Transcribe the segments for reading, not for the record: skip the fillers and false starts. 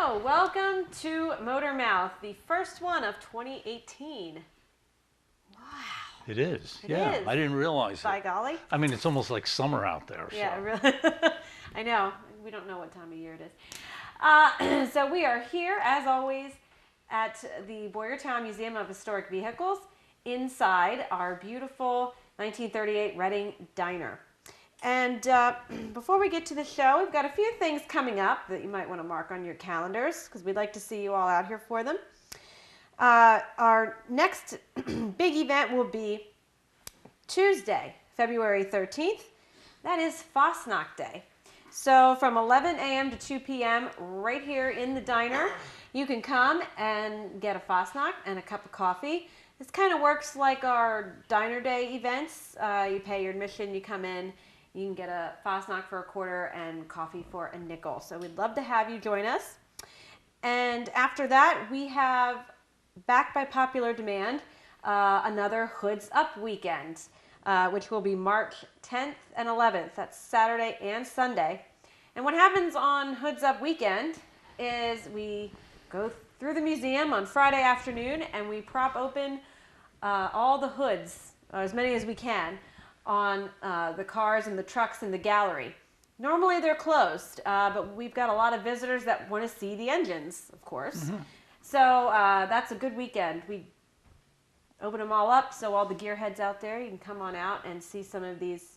So, welcome to Motormouth, the first one of 2018. Wow. It is. It yeah. is. I didn't realize By it. golly. I mean, it's almost like summer out there. Yeah, so. really. I know. We don't know what time of year it is. So we are here, as always, at the Boyertown Museum of Historic Vehicles inside our beautiful 1938 Reading Diner. And before we get to the show, we've got a few things coming up that you might want to mark on your calendars because we'd like to see you all out here for them. Our next big event will be Tuesday, February 13th. That is Fastnacht Day. So from 11 a.m. to 2 p.m. right here in the diner, you can come and get a Fastnacht and a cup of coffee. This kind of works like our Diner Day events. You pay your admission, you come in, you can get a Fastnacht for $0.25 and coffee for a nickel. So we'd love to have you join us. And after that, we have, back by popular demand, another Hoods Up weekend, which will be March 10th and 11th. That's Saturday and Sunday. And what happens on Hoods Up weekend is we go through the museum on Friday afternoon and we prop open all the hoods, or as many as we can, on the cars and the trucks in the gallery. Normally they're closed, but we've got a lot of visitors that want to see the engines, of course. Mm-hmm. So that's a good weekend. We open them all up so all the gearheads out there, you can come on out and see some of these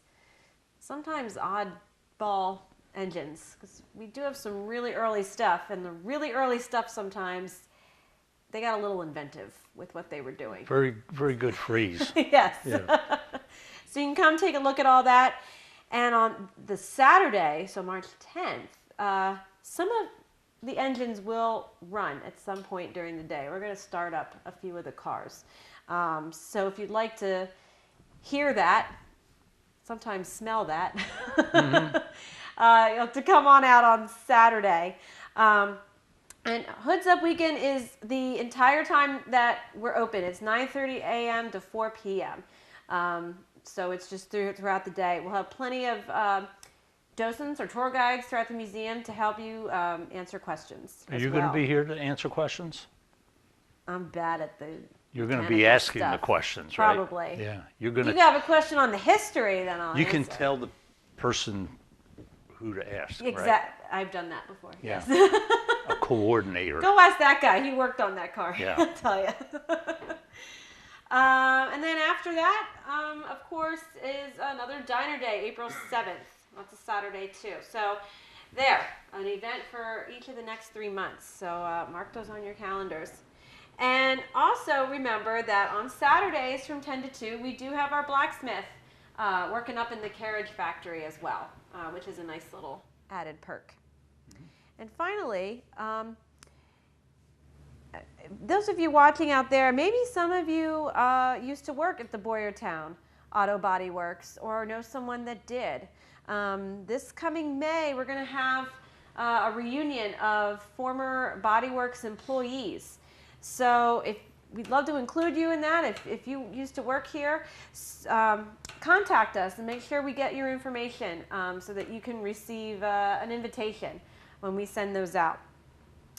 sometimes oddball engines, because we do have some really early stuff, and the really early stuff sometimes they got a little inventive with what they were doing. Very, very good phrase. Yes. Yeah. So you can come take a look at all that. And on the Saturday, so March 10th, some of the engines will run at some point during the day. We're going to start up a few of the cars. So if you'd like to hear that, sometimes smell that, mm-hmm. You'll have to come on out on Saturday. And Hoods Up Weekend is the entire time that we're open. It's 9:30 a.m. to 4 p.m. So it's just throughout the day. We'll have plenty of docents or tour guides throughout the museum to help you answer questions. Are you going to be here to answer questions? I'm bad at the You're going to be asking stuff. the questions, right? Probably. Yeah. You're going to. You have a question on the history, then I'll You can answer. tell the person who to ask, Exactly. right? I've done that before. Yeah. Yes. A coordinator. Go ask that guy. He worked on that car. Yeah. I'll tell you. And then after that, of course, is another Diner Day, April 7th. That's a Saturday, too. So there, an event for each of the next 3 months. So mark those on your calendars. And also remember that on Saturdays from 10 to 2, we do have our blacksmith working up in the carriage factory as well, which is a nice little added perk. Mm-hmm. And finally, those of you watching out there, maybe some of you used to work at the Boyertown Auto Body Works or know someone that did. This coming May, we're going to have a reunion of former Body Works employees. So we'd love to include you in that. If you used to work here, contact us and make sure we get your information so that you can receive an invitation when we send those out.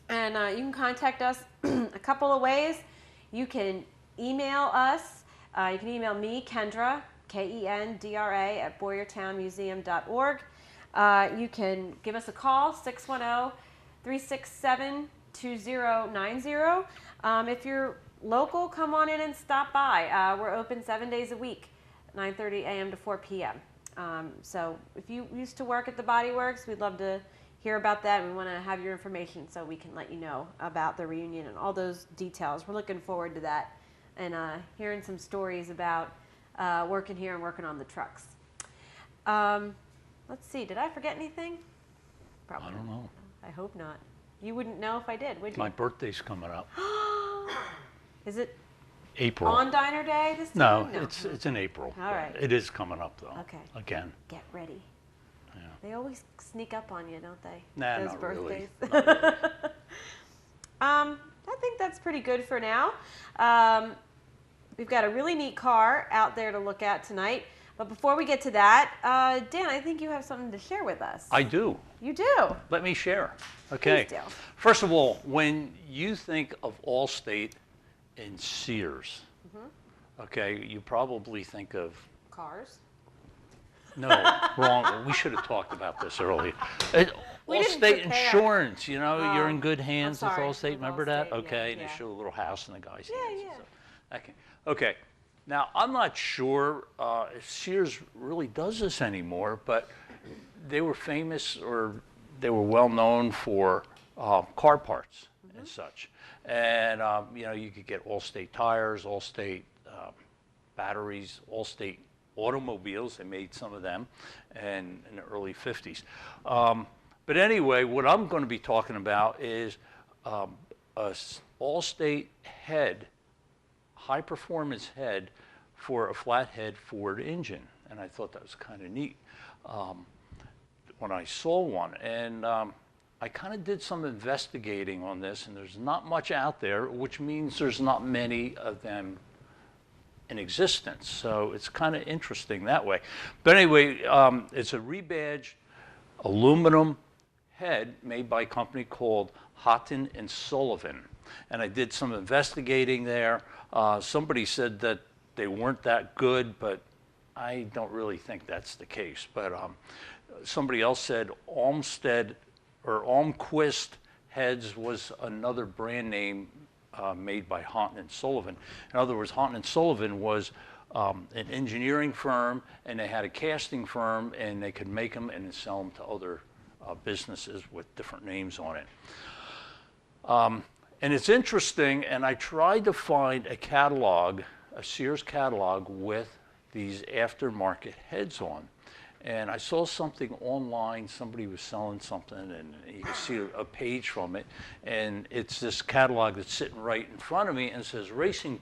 And you can contact us a couple of ways. You can email us. You can email me, Kendra, Kendra, at boyertownmuseum.org. You can give us a call, 610-367-2090. If you're local, come on in and stop by. We're open 7 days a week, 9:30 a.m. to 4 p.m. So if you used to work at the Body Works, we'd love to hear about that. We want to have your information so we can let you know about the reunion and all those details. We're looking forward to that and hearing some stories about working here and working on the trucks. Let's see, did I forget anything? Probably. I don't know. I hope not. You wouldn't know if I did, would you? My birthday's coming up. Is it April. on Diner Day this time? No, it's in April. All right. It is coming up, though. Okay. Again. Get ready. Yeah. They always sneak up on you, don't they? Nah, Those not birthdays. really. Not really. I think that's pretty good for now. We've got a really neat car out there to look at tonight. But before we get to that, Dan, I think you have something to share with us. I do. You do. Let me share. Okay. Please do. First of all, when you think of Allstate and Sears, okay, you probably think of Cars. no, wrong. We should have talked about this earlier. We didn't Allstate prepare. Insurance, you know, you're in good hands with sorry, Allstate. with Remember that? Allstate, Okay, and yeah. they show a little house in the guy's Yeah, hands. yeah. And stuff. Okay. Okay. Now, I'm not sure if Sears really does this anymore, but they were famous, or they were well known for car parts and such. And, you know, you could get Allstate tires, Allstate batteries, Allstate automobiles. They made some of them in the early 50s. But anyway, what I'm going to be talking about is a Allstate head, high performance head for a flathead Ford engine. And I thought that was kind of neat when I saw one. And I kind of did some investigating on this, and there's not much out there, which means there's not many of them in existence. So it's kind of interesting that way. But anyway, it's a rebadged aluminum head made by a company called Houghton and Sullivan. And I did some investigating there. Somebody said that they weren't that good, but I don't really think that's the case. But somebody else said Olmsted or Almquist heads was another brand name made by Houghton and Sullivan. In other words, Houghton and Sullivan was an engineering firm, and they had a casting firm, and they could make them and sell them to other businesses with different names on it. And it's interesting, and I tried to find a catalog, a Sears catalog with these aftermarket heads on. And I saw something online, somebody was selling something, and you can see a page from it. And it's this catalog that's sitting right in front of me, and it says Racing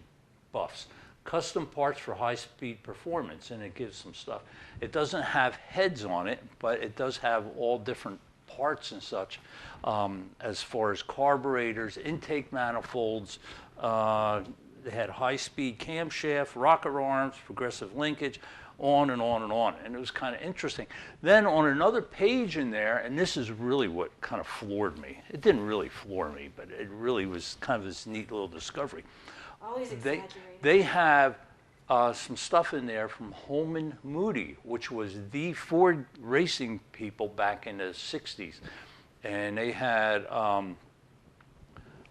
Buffs, custom parts for high-speed performance, and it gives some stuff. It doesn't have heads on it, but it does have all different parts and such, as far as carburetors, intake manifolds. They had high-speed camshaft, rocker arms, progressive linkage, on and on and on. And it was kind of interesting. Then on another page in there, and this is really what kind of floored me. It didn't really floor me, but it really was kind of this neat little discovery. Always exaggerating. They have some stuff in there from Holman Moody, which was the Ford racing people back in the 60s. And they had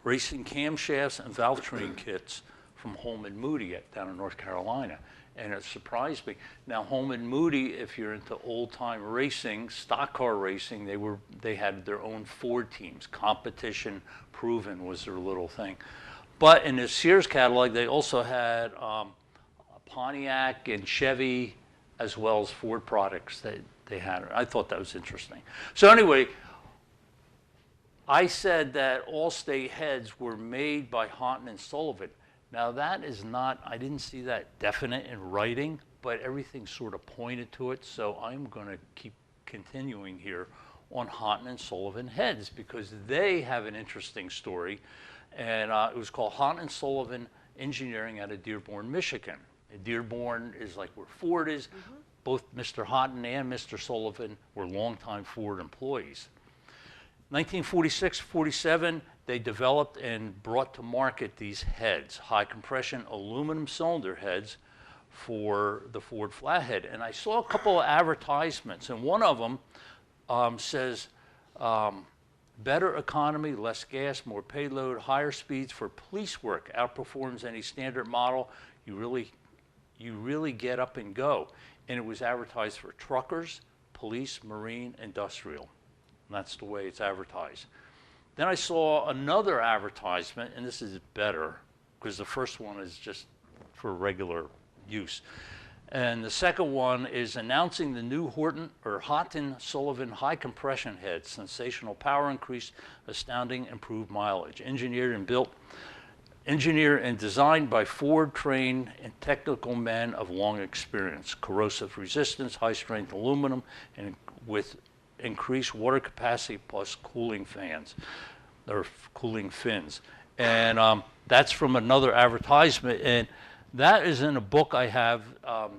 racing camshafts and valve train kits from Holman Moody down in North Carolina. And it surprised me. Now, Holman Moody, if you're into old-time racing, stock car racing, they had their own Ford teams. Competition Proven was their little thing. But in the Sears catalog, they also had Pontiac and Chevy, as well as Ford products that they had. I thought that was interesting. So anyway, I said that Allstate heads were made by Houghton and Sullivan. Now that is not, I didn't see that definite in writing, but everything sort of pointed to it. So I'm going to keep continuing here on Houghton and Sullivan heads, because they have an interesting story. And it was called Houghton and Sullivan Engineering out of Dearborn, Michigan. And Dearborn is like where Ford is. Both Mr. Houghton and Mr. Sullivan were longtime Ford employees. 1946-47, they developed and brought to market these heads, high compression aluminum cylinder heads for the Ford flathead. And I saw a couple of advertisements, and one of them says, better economy, less gas, more payload, higher speeds for police work, outperforms any standard model. You really get up and go. And it was advertised for truckers, police, marine, industrial. And that's the way it's advertised. Then I saw another advertisement, and this is better, because the first one is just for regular use. And the second one is announcing the new Houghton Sullivan high compression head, sensational power increase, astounding improved mileage. Engineered and designed by Ford trained and technical men of long experience. Corrosive resistance, high strength aluminum, and with increased water capacity plus cooling fans, or cooling fins. And that's from another advertisement. And that is in a book I have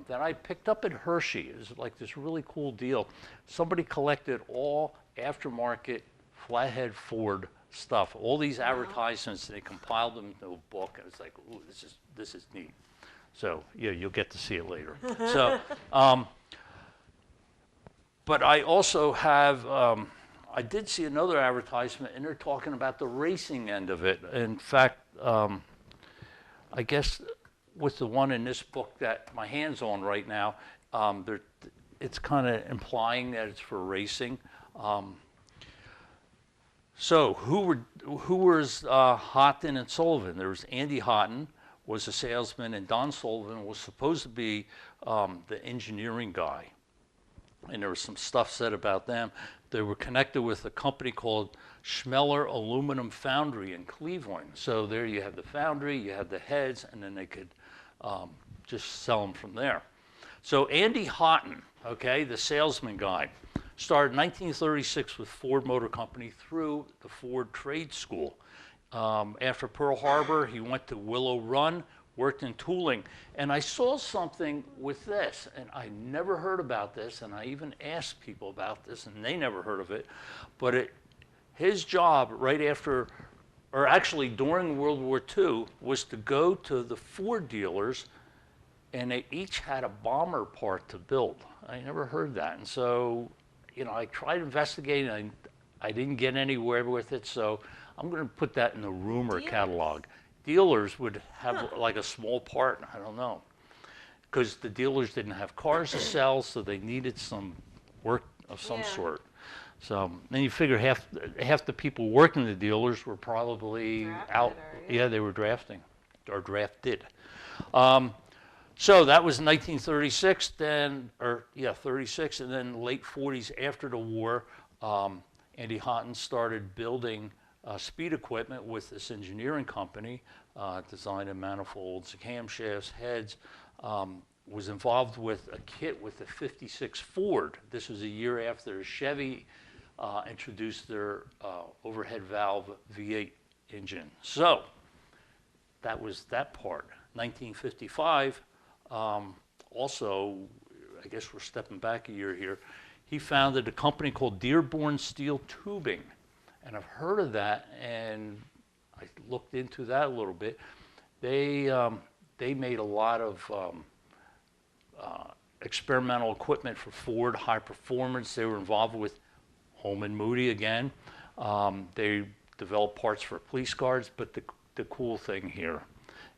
that I picked up at Hershey. It's like this really cool deal. Somebody collected all aftermarket flathead Ford stuff. All these advertisements, they compiled them into a book, and it's like, ooh, this is neat. So yeah, you'll get to see it later. So, but I also have, I did see another advertisement, and they're talking about the racing end of it. In fact, I guess with the one in this book that my hand's on right now, it's kind of implying that it's for racing. So who was Houghton and Sullivan? There was Andy Houghton was a salesman, and Don Sullivan was supposed to be the engineering guy. And there was some stuff said about them. They were connected with a company called Schmeller Aluminum Foundry in Cleveland. So there you have the foundry, you have the heads, and then they could just sell them from there. So Andy Houghton, okay, the salesman guy, started in 1936 with Ford Motor Company through the Ford Trade School. After Pearl Harbor, he went to Willow Run, worked in tooling. And I saw something with this, and I never heard about this, and I even asked people about this, and they never heard of it. But his job right after, or actually during World War II, was to go to the Ford dealers, and they each had a bomber part to build. I never heard that. And so, you know, I tried investigating, I didn't get anywhere with it, so I'm going to put that in the rumor catalog. Dealers would have like a small part, I don't know, because the dealers didn't have cars to sell, so they needed some work of some sort. So then you figure half the people working the dealers were probably out. Yeah, they were drafting or drafted. So that was 1936, then, 36, and then late 40s after the war, Andy Houghton started building speed equipment with this engineering company, designing manifolds, camshafts, heads, was involved with a kit with the 56 Ford. This was a year after Chevy introduced their overhead valve V8 engine. So that was that part. 1955, also, I guess we're stepping back a year here, he founded a company called Dearborn Steel Tubing. And I've heard of that, and I looked into that a little bit. They made a lot of experimental equipment for Ford, high performance. They were involved with Holman Moody again. They developed parts for police cars, but the cool thing here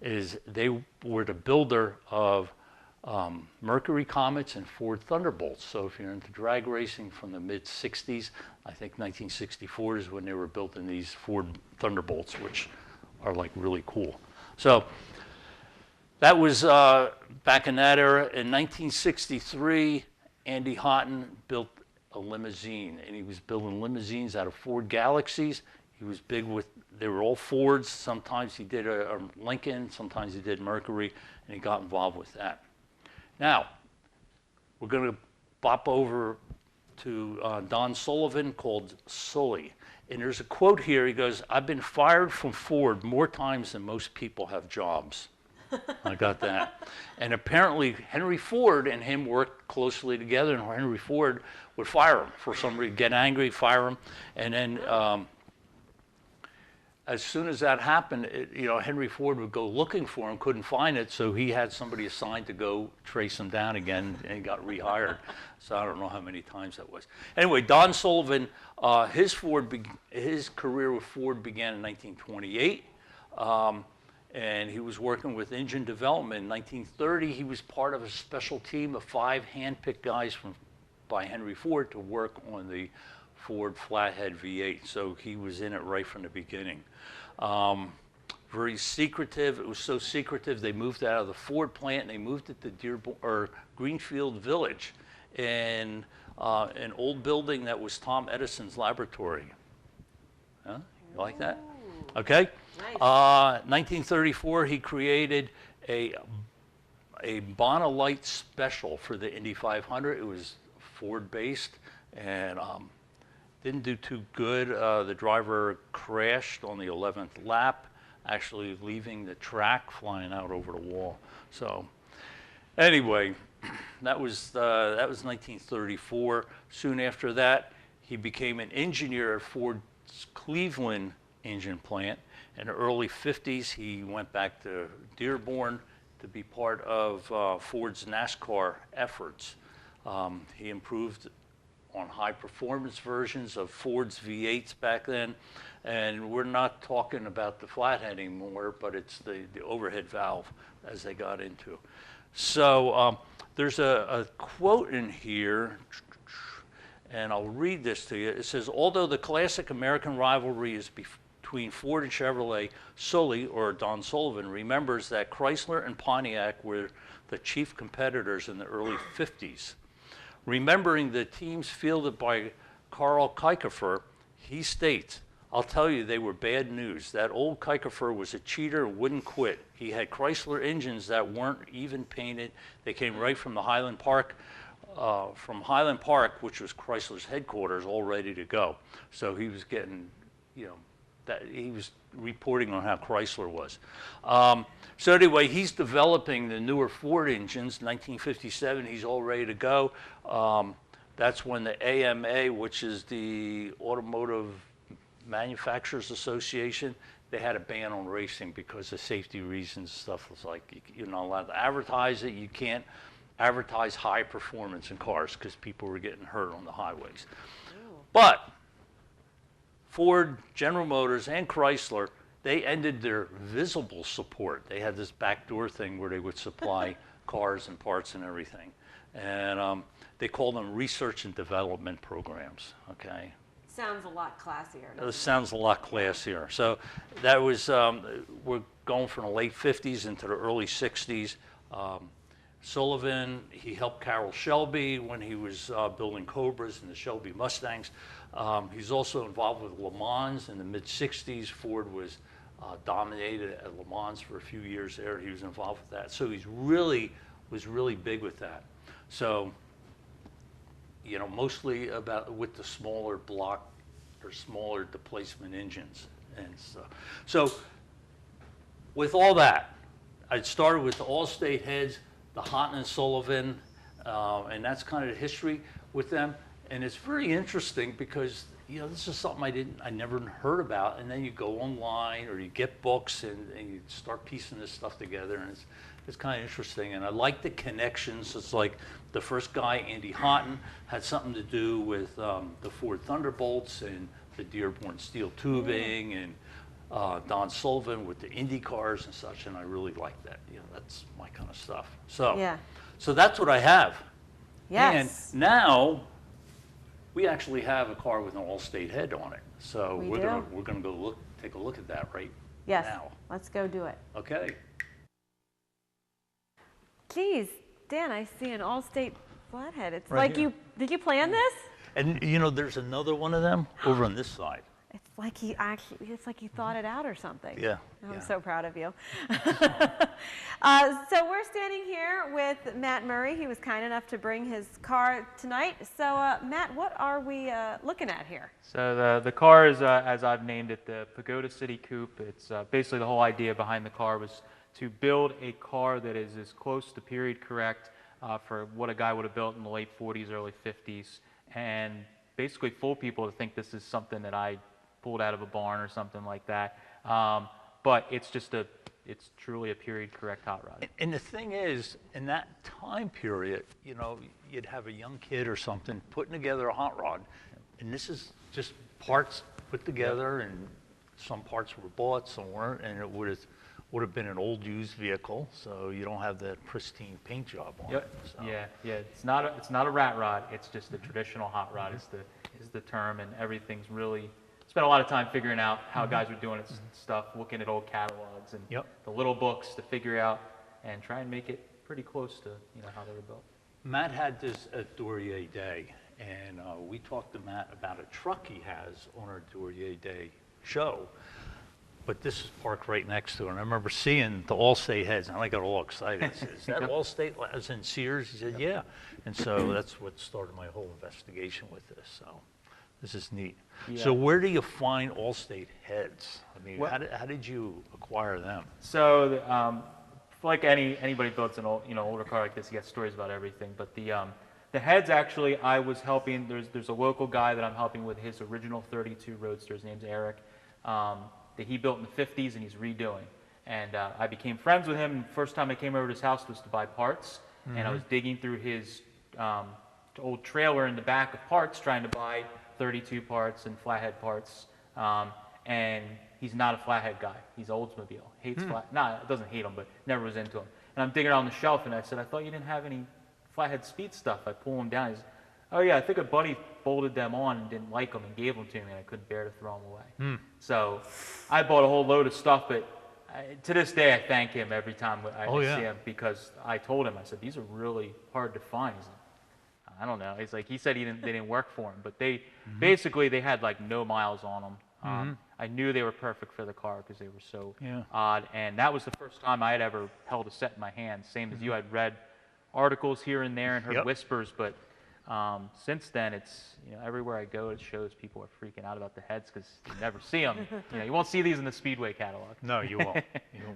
is they were the builder of Mercury Comets and Ford Thunderbolts. So if you're into drag racing from the mid-60s, I think 1964 is when they were building these Ford Thunderbolts, which are like really cool. So that was back in that era. In 1963, Andy Houghton built a limousine, and he was building limousines out of Ford Galaxies. He was big with, they were all Fords. Sometimes he did a Lincoln, sometimes he did Mercury, and he got involved with that. Now, we're going to bop over to Don Sullivan, called Sully. And there's a quote here. He goes, "I've been fired from Ford more times than most people have jobs." I got that. And apparently Henry Ford and him worked closely together, and Henry Ford would fire him for some reason, get angry, fire him. And then as soon as that happened, Henry Ford would go looking for him, couldn't find it, so he had somebody assigned to go trace him down again, and he got rehired. So I don't know how many times that was. Anyway, Don Sullivan, his career with Ford began in 1928, and he was working with engine development. In 1930, he was part of a special team of 5 hand-picked guys by Henry Ford to work on the Ford Flathead V8, so he was in it right from the beginning. Very secretive. It was so secretive they moved out of the Ford plant and they moved it to Greenfield Village, in an old building that was Tom Edison's laboratory. Huh? You like that? Okay. Nice. 1934, he created a Bonalite special for the Indy 500. It was Ford-based, and didn't do too good. The driver crashed on the 11th lap, actually leaving the track, flying out over the wall. So anyway, that was 1934. Soon after that, He became an engineer at Ford's Cleveland engine plant. In the early 50s, he went back to Dearborn to be part of Ford's NASCAR efforts. He improved on high performance versions of Ford's V8s back then. And we're not talking about the flathead anymore, but it's the overhead valve as they got into. So there's a quote in here, and I'll read this to you. It says, although the classic American rivalry is between Ford and Chevrolet, Sully, or Don Sullivan, remembers that Chrysler and Pontiac were the chief competitors in the early 50s. Remembering the teams fielded by Carl Kuykefer, he states, I'll tell you, they were bad news. That old Kuykefer was a cheater and wouldn't quit. He had Chrysler engines that weren't even painted. They came right from the Highland Park, which was Chrysler's headquarters, all ready to go. So he was getting, that he was reporting on how Chrysler was. So anyway, he's developing the newer Ford engines. 1957, he's all ready to go. That's when the AMA, which is the Automotive Manufacturers Association, they had a ban on racing because of safety reasons. Stuff was like, you're not allowed to advertise it. You can't advertise high performance in cars because people were getting hurt on the highways. Ooh. But Ford, General Motors, and Chrysler, they ended their visible support. They had this backdoor thing where they would supply cars and parts and everything. And they called them research and development programs, okay? Sounds a lot classier. It sounds a lot classier. So that was, we're going from the late 50s into the early 60s. Sullivan, he helped Carroll Shelby when he was building Cobras and the Shelby Mustangs. He's also involved with Le Mans in the mid-60s. Ford was dominated at Le Mans for a few years there. He was involved with that. So he's was really big with that. So, mostly with the smaller block or smaller displacement engines and stuff. So with all that, I started with the All-State heads, the Houghton and Sullivan, and that's kind of the history with them. And it's very interesting because this is something I never heard about. And then you go online or you get books and you start piecing this stuff together, and it's kind of interesting. And I like the connections. It's like the first guy, Andy Houghton, had something to do with the Ford Thunderbolts and the Dearborn steel tubing, and Don Sullivan with the Indy cars and such. And I really like that. That's my kind of stuff. So, yeah. So that's what I have. Yes. And now we actually have a car with an All-State head on it. So we're gonna go take a look at that right now. Let's go do it. Okay. Geez, Dan, I see an All-State flathead. It's right like here. Did you plan this? And there's another one of them over on this side. It's like he thought it out or something. Yeah. I'm so proud of you. So we're standing here with Matt Murray. He was kind enough to bring his car tonight. So Matt, what are we looking at here? So the car is, as I've named it, the Pagoda City Coupe. It's basically the whole idea behind the car was to build a car that is as close to period correct for what a guy would have built in the late 40s, early 50s, and basically fool people to think this is something that I pulled out of a barn or something like that. But it's truly a period correct hot rod. And the thing is, in that time period, you'd have a young kid or something putting together a hot rod, and this is just parts put together, and some parts were bought, some weren't, and it would have been an old used vehicle, so you don't have that pristine paint job on it. So. Yeah. It's not a rat rod. It's just a traditional hot rod is the term, and everything's really. Spent a lot of time figuring out how guys were doing it and stuff, looking at old catalogs and the little books to figure out and try and make it pretty close to how they were built. Matt had this at Duryea Day, and we talked to Matt about a truck he has on our Duryea Day show. But this is parked right next to it. And I remember seeing the All-State heads, and I got all excited. I said, is that All-State as in Sears? He said, yeah. And so that's what started my whole investigation with this. So this is neat. Yeah. So where do you find All-State heads? I mean, how did you acquire them? So like anybody builds an older car like this, you get stories about everything. But the The heads, actually, I was helping. There's a local guy that I'm helping with his original 32 Roadster. His name's Eric, that he built in the 50s and he's redoing. And I became friends with him. And the first time I came over to his house was to buy parts. And I was digging through his old trailer in the back of parts, trying to buy 32 parts and flathead parts. And he's not a flathead guy. He's Oldsmobile. Hates doesn't hate them, but never was into them. And I'm digging around the shelf, and I said, I thought you didn't have any flathead speed stuff. I pull them down. He's, oh yeah, I think a buddy bolted them on and didn't like them and gave them to me, and I couldn't bear to throw them away. So I bought a whole load of stuff, but to this day I thank him every time I see him, because I told him, I said, these are really hard to find. He's like, I don't know. He's like, he said they didn't work for him, but they basically they had like no miles on them. I knew they were perfect for the car because they were so odd, and that was the first time I had ever held a set in my hand. Same as you, I'd read articles here and there and heard whispers, but since then, it's, you know, everywhere I go, it shows people are freaking out about the heads because you never see them. You know, you won't see these in the Speedway catalog. No, you won't.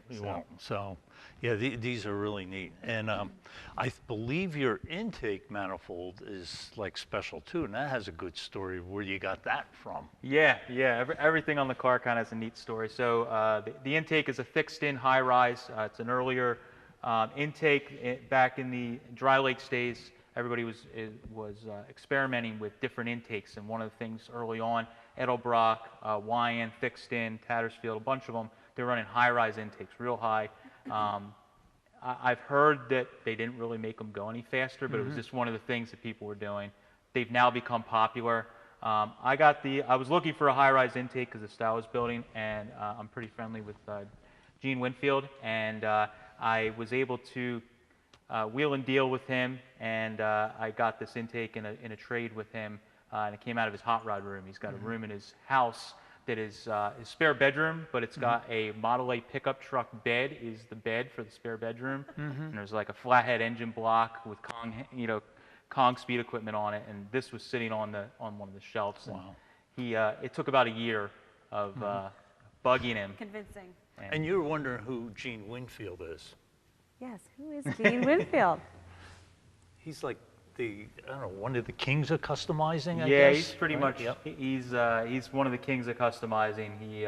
You won't. So, yeah, these are really neat. And I believe your intake manifold is like special too, and that has a good story of where you got that from. Yeah. Everything on the car kind of has a neat story. So the intake is a fixed-in high-rise. It's an earlier intake back in the dry lakes days. Everybody was experimenting with different intakes, and one of the things early on, Edelbrock, Wyan, Fixed In, Tattersfield, a bunch of them, they're running high-rise intakes, real high. I've heard that they didn't really make them go any faster, but it was just one of the things that people were doing. They've now become popular. I was looking for a high-rise intake because the style was building, and I'm pretty friendly with Gene Winfield, and I was able to wheel and deal with him, and I got this intake in a trade with him, and it came out of his hot rod room. He's got a room in his house that is his spare bedroom, but it's got a Model A pickup truck bed is the bed for the spare bedroom, and there's like a flathead engine block with Kong speed equipment on it, and this was sitting on one of the shelves. Wow. And it took about a year of bugging him. Convincing. And you're wondering who Gene Winfield is. Yes, who is Gene Winfield? He's like one of the kings of customizing, I guess. Yeah, he's pretty right? much, he's one of the kings of customizing. He,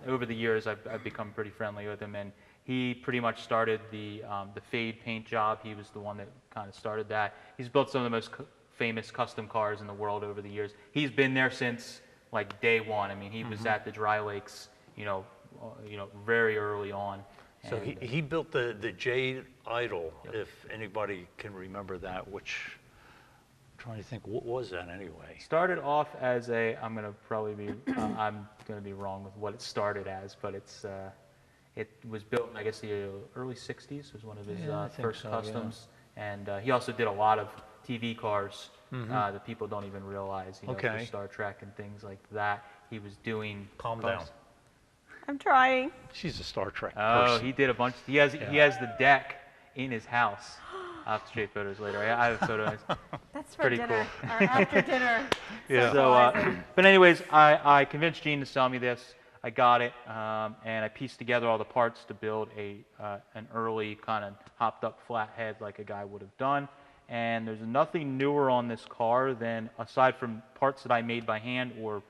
over the years, I've become pretty friendly with him, and he pretty much started the fade paint job. He was the one that kind of started that. He's built some of the most famous custom cars in the world over the years. He's been there since like day one. I mean, he was at the Dry Lakes, very early on. So he built the Jade Idol, if anybody can remember that, which I'm trying to think, what was that anyway? Started off as I'm going to be wrong with what it started as, but it was built in, I guess, the early 60s was one of his first customs. Yeah. And he also did a lot of TV cars that people don't even realize, for Star Trek and things like that. He was doing Calm down. I'm trying. She's a Star Trek person. person. He did a bunch. He has the deck in his house. I'll have to show you photos later. I have photos. That's for pretty dinner. cool. Or after dinner. Yeah. So, but anyways, I convinced Gene to sell me this. I got it, and I pieced together all the parts to build an early kind of hopped up flathead like a guy would have done. And there's nothing newer on this car than, aside from parts that I made by hand or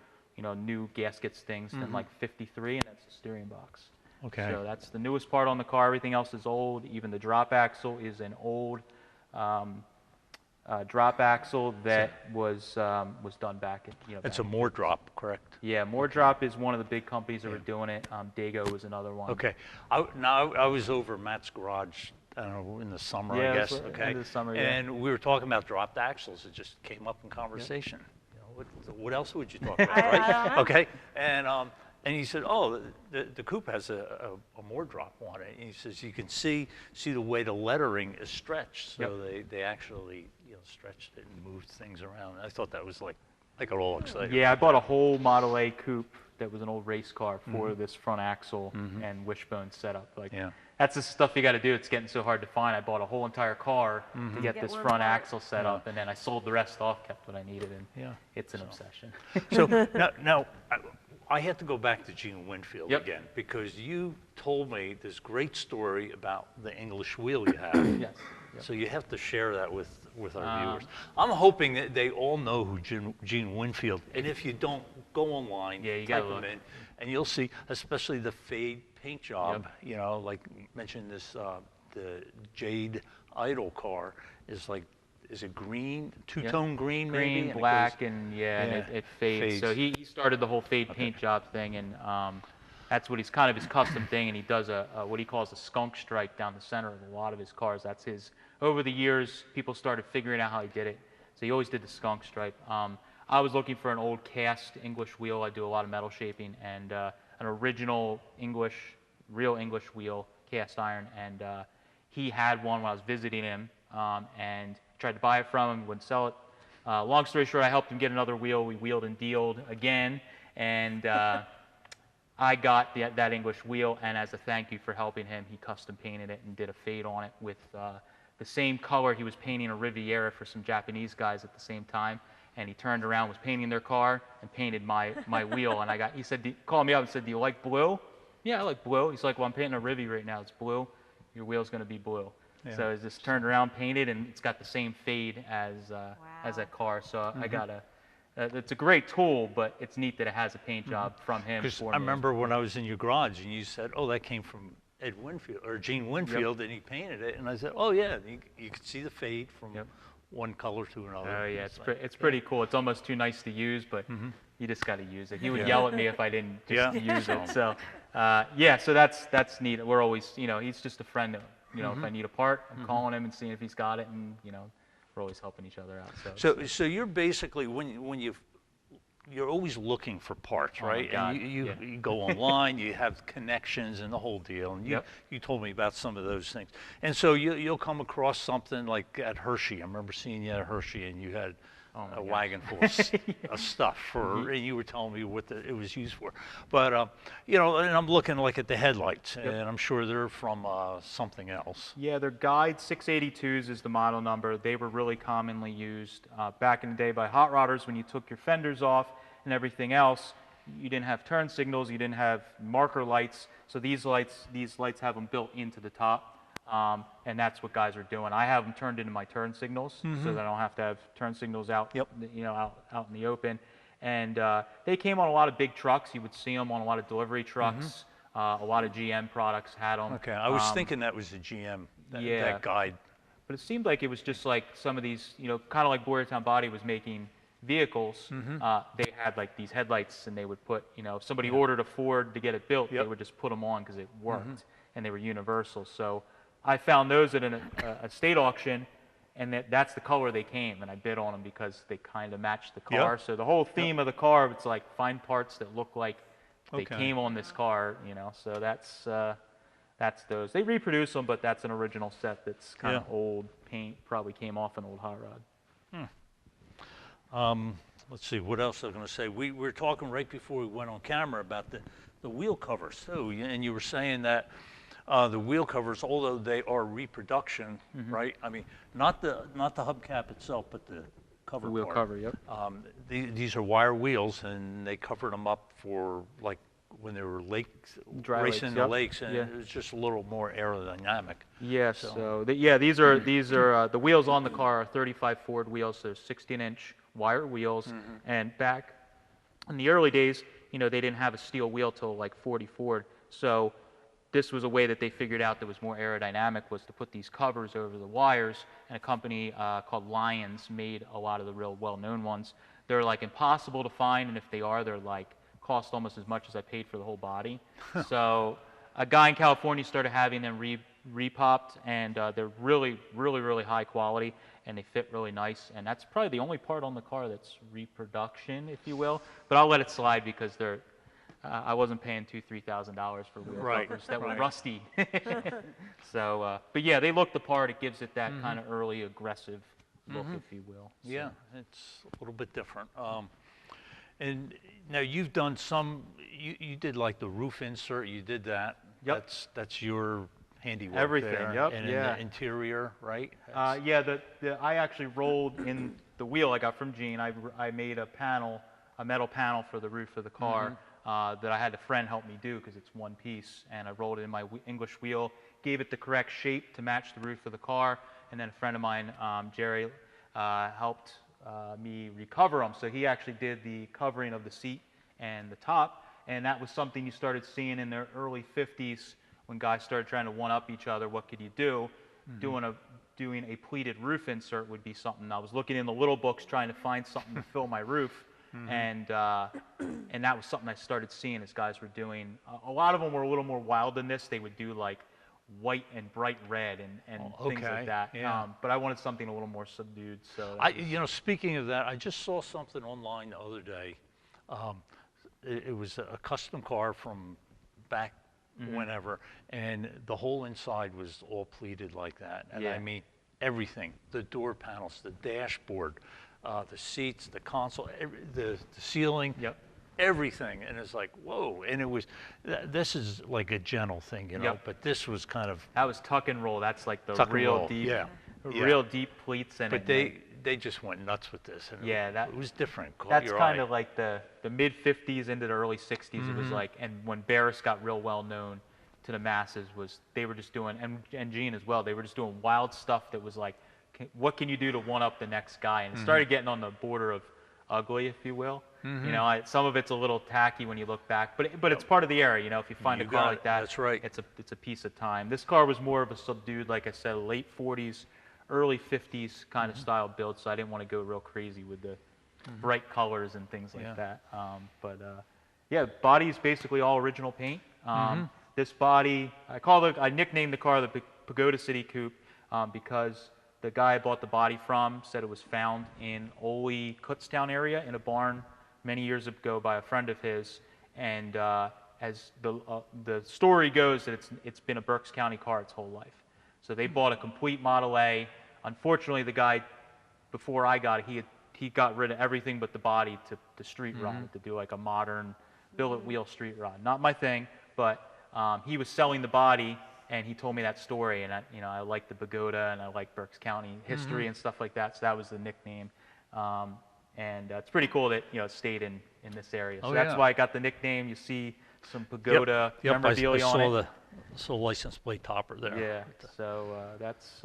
new gaskets things, than like 53, and that's the steering box. Okay. So that's the newest part on the car. Everything else is old. Even the drop axle is an old drop axle that was done back in It's a Moore drop, correct? Yeah, Moore Drop is one of the big companies that were doing it. Dago was another one. Okay. I was over Matt's garage, I don't know, in the summer, I guess. Okay. End of the summer, and we were talking about dropped axles. It just came up in conversation. What else would you talk about, right? I don't know. Okay. And he said, oh, the coupe has a Moore drop on it. And he says you can see the way the lettering is stretched. So they actually stretched it and moved things around. I thought that was like I got all excited. Yeah, I bought a whole Model A coupe that was an old race car for this front axle and wishbone setup. That's the stuff you got to do. It's getting so hard to find. I bought a whole entire car to get this front axle set up, and then I sold the rest off, kept what I needed, and it's an obsession. So now I had to go back to Gene Winfield again, because you told me this great story about the English wheel you have. Yes. So you have to share that with with our viewers. I'm hoping that they all know who Gene Winfield. And if you don't, go online, Yeah, you type gotta him look. in, and you'll see, especially the fade paint job. You know, like you mentioned this, the Jade Idol car is like, is it green, two-tone green maybe? Green, And it black, goes- and it fades. fades. So he started the whole fade paint job thing, and that's what he's kind of his custom thing. And he does a what he calls a skunk stripe down the center of a lot of his cars. That's his. Over the years, people started figuring out how he did it. So he always did the skunk stripe. I was looking for an old cast English wheel. I do a lot of metal shaping, and an original English, real English wheel, cast iron. And he had one when I was visiting him, and tried to buy it from him, wouldn't sell it. Long story short, I helped him get another wheel. We wheeled and dealed again, and I got that English wheel, and as a thank you for helping him, he custom painted it and did a fade on it with the same color he was painting a Riviera for some Japanese guys at the same time. And he turned around, was painting their car, and painted my wheel. And he said, called me up and said, "Do you like blue?" "Yeah, I like blue." He's like, "Well, I'm painting a Rivi right now. It's blue. Your wheel's going to be blue." Yeah. So it's just turned around, painted, and it's got the same fade as that car. So I got it's a great tool, but it's neat that it has a paint job from him. Because for I me. remember when I was in your garage and you said, "Oh, that came from Ed Winfield or Gene Winfield," and he painted it, and I said, "Oh yeah, you could see the fade from one color to another." Oh yeah, like, it's pretty cool. It's almost too nice to use, but you just got to use it. He would yell at me if I didn't just use it. So yeah, so that's neat. We're always, he's just a friend. If I need a part, I'm calling him and seeing if he's got it, and we're always helping each other out. So you're basically when you're always looking for parts, right? God, And you go online, you have connections and the whole deal. And you told me about some of those things. And so you'll come across something like at Hershey. I remember seeing you at Hershey, and you had a wagon full of stuff and you were telling me what it was used for. But and I'm looking like at the headlights, and I'm sure they're from something else. Yeah, they're Guide 682s is the model number. They were really commonly used back in the day by hot rodders when you took your fenders off and everything else. You didn't have turn signals, you didn't have marker lights, so these lights have them built into the top, and that's what guys are doing. I have them turned into my turn signals, so that I don't have to have turn signals out, out in the open. And they came on a lot of big trucks. You would see them on a lot of delivery trucks. A lot of GM products had them. Okay, I was thinking that was the GM, that Guide. But it seemed like it was just like some of these, kind of like Boyertown Body was making vehicles. They had like these headlights, and they would put, if somebody ordered a Ford to get it built, they would just put them on because it worked, and they were universal. So I found those at a state auction, and that's the color they came, and I bid on them because they kind of matched the car. So the whole theme of the car, it's like find parts that look like they came on this car, So that's those. They reproduce them, but that's an original set that's kind of old paint. Probably came off an old hot rod. Let's see, what else I was going to say. We were talking right before we went on camera about the wheel covers too, and you were saying that the wheel covers, although they are reproduction, right? I mean, not the hubcap itself, but the cover The wheel part. cover, yep. These are wire wheels, and they covered them up for like when they were Dry racing in lakes, the yep. lakes, and it was just a little more aerodynamic. Yeah, so these are the wheels on the car are 35 Ford wheels, so 16-inch wire wheels. And back in the early days, they didn't have a steel wheel till like 40 Ford. So this was a way that they figured out that was more aerodynamic, was to put these covers over the wires. And a company called Lions made a lot of the real well-known ones. They're like impossible to find, and if they are, they're like cost almost as much as I paid for the whole body. So a guy in California started having them repopped, and they're really, really, really high quality, and they fit really nice. And that's probably the only part on the car that's reproduction, if you will. But I'll let it slide because I wasn't paying $2,000-$3,000 for wheel covers that were rusty. So, but yeah, they look the part. It gives it that kind of early aggressive look, if you will. So. Yeah, it's a little bit different. And now you've done you did like the roof insert, you did that. Yep. That's your handiwork. Everything, there. yep, And yeah. in the interior, right? Yeah, I actually rolled in the wheel I got from Gene. I made a metal panel for the roof of the car that I had a friend help me do because it's one piece. And I rolled it in my English wheel, gave it the correct shape to match the roof of the car, and then a friend of mine, Jerry, helped me recover them. So he actually did the covering of the seat and the top, and that was something you started seeing in the early 50s when guys started trying to one-up each other. What could you do? Doing a pleated roof insert would be something. I was looking in the little books trying to find something to fill my roof, and that was something I started seeing as guys were doing. A lot of them were a little more wild than this. They would do like white and bright red and things like that. Yeah. But I wanted something a little more subdued. So Speaking of that, I just saw something online the other day. It was a custom car from back whenever, and the whole inside was all pleated like that. And I mean, everything, the door panels, the dashboard, the seats, the console, the ceiling, everything. And it's like, whoa. And it was, this is like a gentle thing, you know, but this was kind of. That was tuck and roll. That's like the real deep, yeah. real deep pleats. And but they just went nuts with this. And it was different. That's kind of like the mid 50s into the early 60s. It was like, and when Barris got real well known to the masses, was they were just doing, and Gene as well, they were just doing wild stuff that was like, what can you do to one up the next guy? And it started getting on the border of ugly, if you will. You know, some of it's a little tacky when you look back, but it's part of the era. You know, if you find a car like that, that's right. It's a piece of time. This car was more of a subdued, like I said, late 40s, early 50s kind of style build. So I didn't want to go real crazy with the bright colors and things like that. Yeah, body's basically all original paint. This body, I nicknamed the car the Pagoda City Coupe because the guy I bought the body from said it was found in Ole Kutztown area in a barn many years ago by a friend of his, and as the story goes, that it's been a Berks County car its whole life. So they bought a complete Model A. Unfortunately, the guy before I got it, he got rid of everything but the body to street rod it, to do like a modern billet wheel street rod. Not my thing, but he was selling the body. And he told me that story, and I like the Pagoda, and I like Berks County history and stuff like that. So that was the nickname, and it's pretty cool that it stayed in this area. So that's why I got the nickname. You see some Pagoda memorabilia on it. I saw license plate topper there. Yeah. So that's.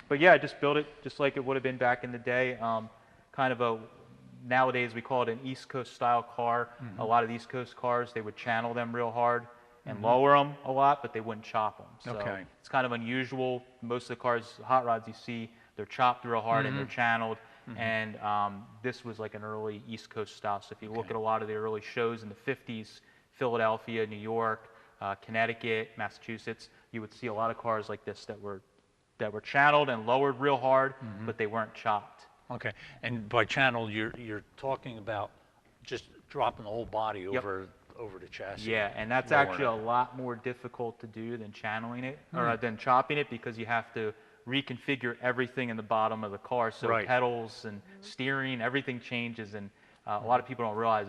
But yeah, I just built it just like it would have been back in the day. Kind of nowadays we call it an East Coast style car. A lot of East Coast cars, they would channel them real hard and lower them a lot, but they wouldn't chop them. So it's kind of unusual. Most of the cars, hot rods you see, they're chopped real hard and they're channeled. And this was like an early East Coast style. So if you look at a lot of the early shows in the 50s, Philadelphia, New York, Connecticut, Massachusetts, you would see a lot of cars like this that were channeled and lowered real hard, but they weren't chopped. Okay, and by channel, you're talking about just dropping the whole body over the chassis. Yeah, and that's actually a lot more difficult to do than channeling it, or than chopping it, because you have to reconfigure everything in the bottom of the car. So pedals and steering, everything changes, and a lot of people don't realize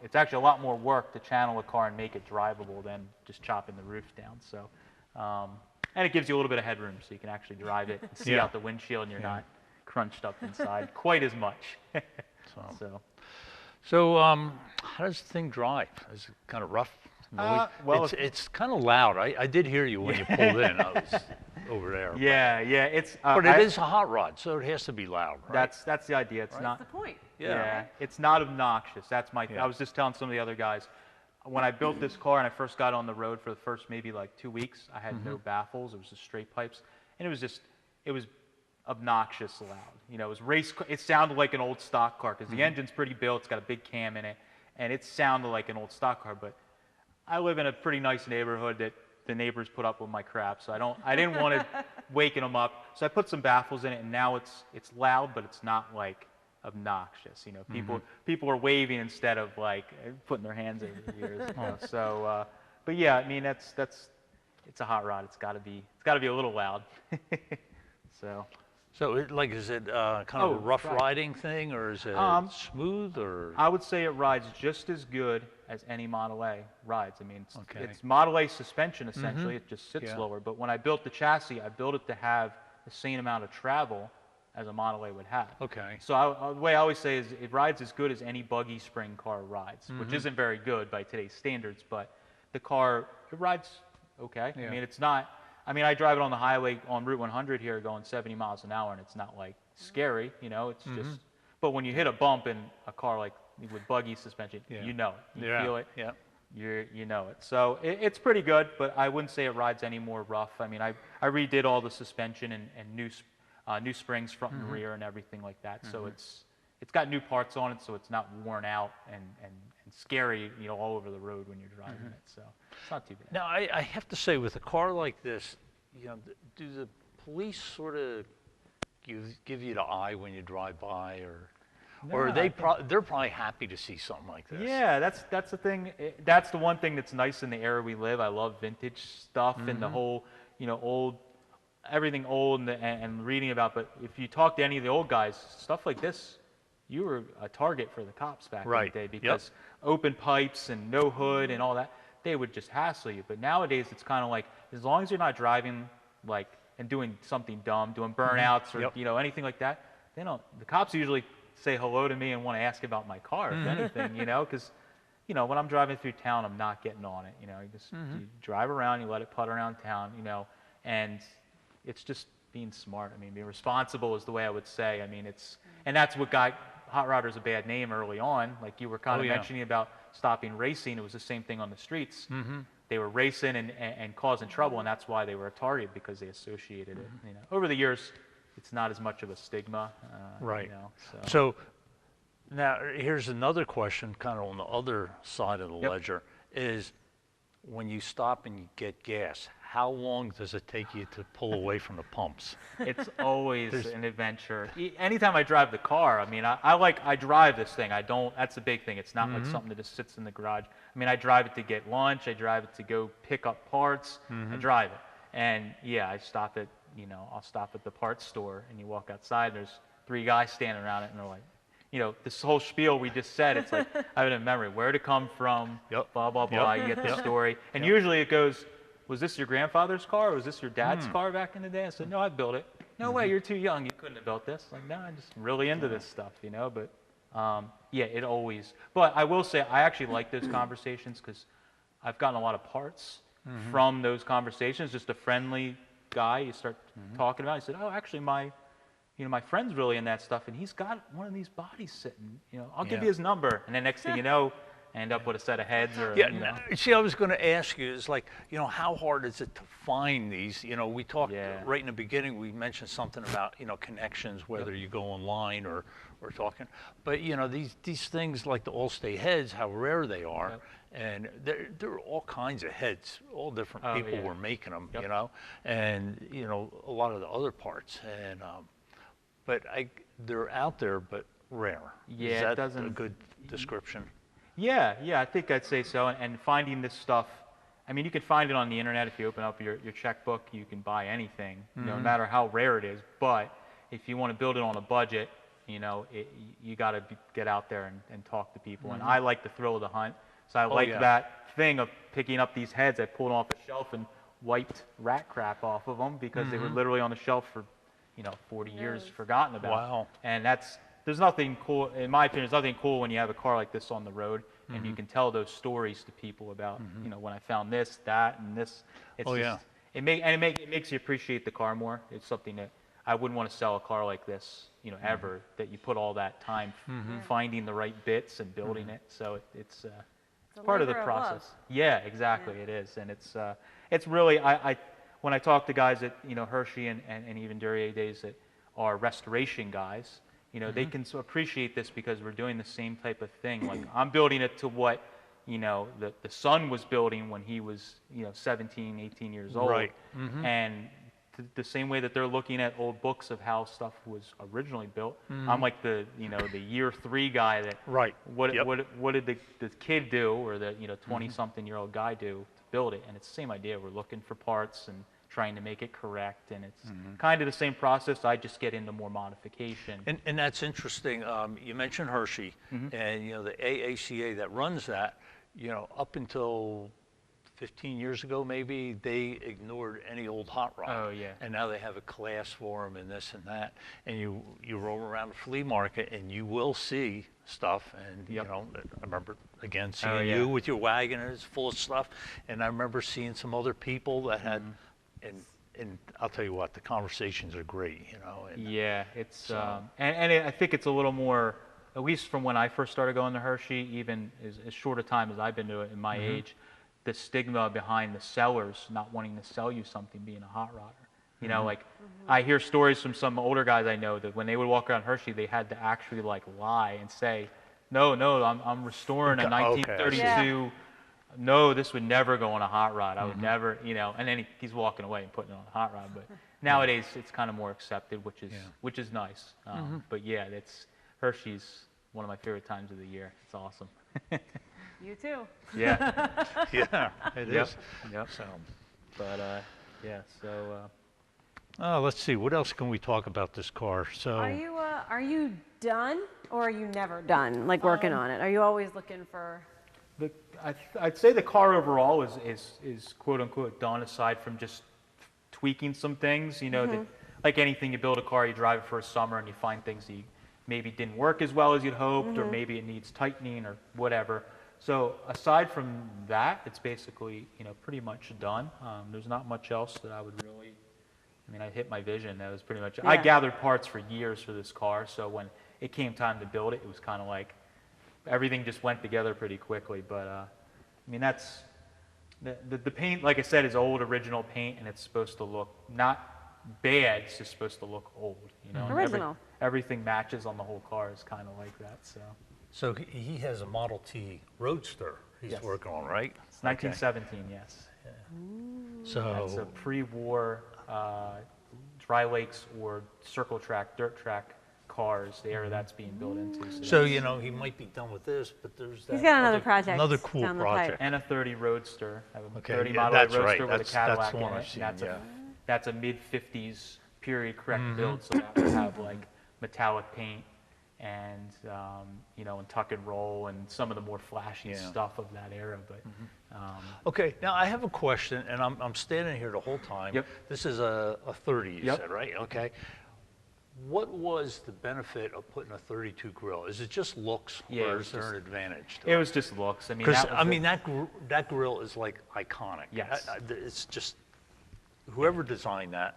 it's actually a lot more work to channel a car and make it drivable than just chopping the roof down. So, and it gives you a little bit of headroom, so you can actually drive it and see out the windshield, and you're not crunched up inside quite as much. So, how does the thing drive? Is it kind of rough? Well, it's kind of loud. I did hear you when you pulled in. I was over there. Yeah, it's. But it is a hot rod, so it has to be loud, right? That's the idea. It's not. That's the point. Yeah, it's not obnoxious. That's my. I was just telling some of the other guys, when I built this car and I first got on the road for the first maybe like 2 weeks, I had no baffles. It was just straight pipes, and it was obnoxious loud. It was it sounded like an old stock car because the engine's pretty built. It's got a big cam in it, and it sounded like an old stock car. But I live in a pretty nice neighborhood that the neighbors put up with my crap, so I didn't want to waking them up. So I put some baffles in it, and now it's loud, but it's not like obnoxious. People are waving instead of like putting their hands over their ears. So, but yeah, I mean it's a hot rod. It's got to be a little loud. So, is it kind of a rough riding thing, or is it smooth, or? I would say it rides just as good as any Model A rides. I mean, it's Model A suspension, essentially. It just sits lower. But when I built the chassis, I built it to have the same amount of travel as a Model A would have. Okay. So the way I always say is it rides as good as any buggy spring car rides, which isn't very good by today's standards, but the car, it rides okay. I mean, it's not... I mean, I drive it on the highway on Route 100 here going 70 miles an hour, and it's not like scary, you know, it's just, but when you hit a bump in a car like with buggy suspension, you know it. You feel it. Yeah. You know it. So it's pretty good, but I wouldn't say it rides any more rough. I mean, I redid all the suspension and new springs front and rear and everything like that. So it's got new parts on it, so it's not worn out and scary, you know, all over the road when you're driving it. So it's not too bad. Now, I have to say, with a car like this, you know, do the police sort of give you the eye when you drive by, or are they they're probably happy to see something like this? Yeah, that's the thing. That's the one thing that's nice in the era we live. I love vintage stuff and the whole, you know, everything old and reading about. But if you talk to any of the old guys, stuff like this, you were a target for the cops back in the day because open pipes and no hood and all that, they would just hassle you. But nowadays, it's kind of like, as long as you're not driving like and doing something dumb, doing burnouts or you know, anything like that, the cops usually say hello to me and want to ask about my car, if anything, you know, because, you know, when I'm driving through town, I'm not getting on it, you know, you just you drive around, you let it putt around town, you know, and it's just being smart. I mean, being responsible is the way I would say. I mean, and that's what got hot rodders a bad name early on, like you were kind of mentioning about stopping racing. It was the same thing on the streets. They were racing and causing trouble, and that's why they were a target, because they associated it, you know. Over the years, it's not as much of a stigma. Right. You know, so now here's another question, kind of on the other side of the ledger, is when you stop and you get gas, how long does it take you to pull away from the pumps? It's always an adventure. Anytime I drive the car, I mean, I drive this thing. That's the big thing. It's not like something that just sits in the garage. I mean, I drive it to get lunch. I drive it to go pick up parts. I drive it. And yeah, I'll stop at the parts store, and you walk outside, there's 3 guys standing around it, and they're like, you know, this whole spiel we just said, it's like, I have it in memory, where to come from, blah, blah, blah, you get the story. And usually it goes, was this your grandfather's car, or was this your dad's car back in the day? I said, no, I built it. No way, you're too young, you couldn't have built this. Like, no, I'm just really into this stuff, you know, but yeah, it always, but I will say, I actually like those conversations, because I've gotten a lot of parts from those conversations, just a friendly guy you start talking about. He said, oh, actually, my friend's really in that stuff, and he's got one of these bodies sitting, you know, I'll give you his number. And then next thing you know, I end up with a set of heads or, you know. See, I was going to ask you, it's like, you know, how hard is it to find these? You know, we talked right in the beginning, we mentioned something about, you know, connections, whether you go online or talking. But, you know, these things like the Allstate heads, how rare they are. And there are all kinds of heads, all different people were making them, you know, and, you know, a lot of the other parts. And, but they're out there, but rare. Yeah, Is that a good description? Yeah, I think I'd say so. And finding this stuff, I mean, you can find it on the internet. If you open up your checkbook, you can buy anything, no matter how rare it is. But if you want to build it on a budget, you know, you got to get out there and talk to people. And I like the thrill of the hunt. So I like that thing of picking up these heads. I pulled them off a shelf and wiped rat crap off of them, because they were literally on the shelf for, you know, 40 years forgotten about. Wow. And there's nothing cool, in my opinion, there's nothing cool when you have a car like this on the road and you can tell those stories to people about, you know, when I found this, that, and this. It's it makes you appreciate the car more. It's something that I wouldn't want to sell a car like this, you know, ever, that you put all that time finding the right bits and building it. So it's part of the process. Yeah, exactly. It is. And it's really, when I talk to guys at, you know, Hershey and even Duryea days that are restoration guys, you know, they can appreciate this, because we're doing the same type of thing. Like, I'm building it to what, you know, the son was building when he was, you know, 17, 18 years old. Right. And the same way that they're looking at old books of how stuff was originally built, I'm like the year 3 guy that, what did the kid do, or the, you know, 20-something-year-old guy do to build it? And it's the same idea. We're looking for parts and trying to make it correct, and it's kind of the same process. I just get into more modification. And that's interesting. You mentioned Hershey, and, you know, the AACA that runs that, you know, up until 15 years ago, maybe, they ignored any old hot rod. Oh, yeah. And now they have a class for them and this and that. And you roll around the flea market, and you will see stuff. And, you know, I remember, again, seeing you with your wagon, and it's full of stuff. And I remember seeing some other people that had, and and I'll tell you what, the conversations are great, you know. And, Yeah, it's So- I think it's a little more, at least from when I first started going to Hershey, even as short a time as I've been to it in my age, the stigma behind the sellers not wanting to sell you something being a hot rodder. You know, like I hear stories from some older guys I know that when they would walk around Hershey, they had to actually like lie and say, no, I'm restoring a Okay, I see. 1932. No, this would never go on a hot rod. I would never, you know. And then he's walking away and putting it on a hot rod. But nowadays, it's kind of more accepted, which is nice. But yeah, Hershey's one of my favorite times of the year. It's awesome. You too. Yeah. Yeah, it is. Yep. So, But yeah. So let's see, what else can we talk about this car? So, Are you done, or are you never done, like working on it? Are you always looking for? I'd say the car overall is quote unquote done, aside from just tweaking some things. You know, that, like anything, you build a car, you drive it for a summer, and you find things that maybe didn't work as well as you'd hoped, or maybe it needs tightening or whatever. So aside from that, it's basically, you know, pretty much done. There's not much else that I would really. I mean, I hit my vision. That was pretty much. I Yeah. gathered parts for years for this car, so when it came time to build it, it was kind of like everything just went together pretty quickly. But I mean, that's the paint. Like I said, is old original paint, and it's supposed to look not bad. It's just supposed to look old. You know, and Original. everything matches on the whole car is kind of like that. So he has a Model T Roadster he's Yes. working on, right? it's 1917, yes. So, That's a pre-war dry lakes or circle track, dirt track cars. The era that's being built into. so, you know, he might be done with this, but there's that He's got another other- project Another cool down the project. pipe. And a 30 Roadster. I have a Okay, 30 yeah, Model that's right. Roadster with a That's Cadillac the in one it. I've seen, That's yeah. that's a mid-50s period correct build, so that would have like metallic paint and you know, and tuck and roll and some of the more flashy Yeah. stuff of that era. But Okay, now I have a question, and I'm standing here the whole time. Yep. This is a 30, you Yep. said, right? Okay. What was the benefit of putting a 32 grill? Is it just looks, Yeah, it or was is there just- an advantage to it was just looks. I mean, Because that was I the- mean that grill is like iconic. Yes. It's just whoever designed that.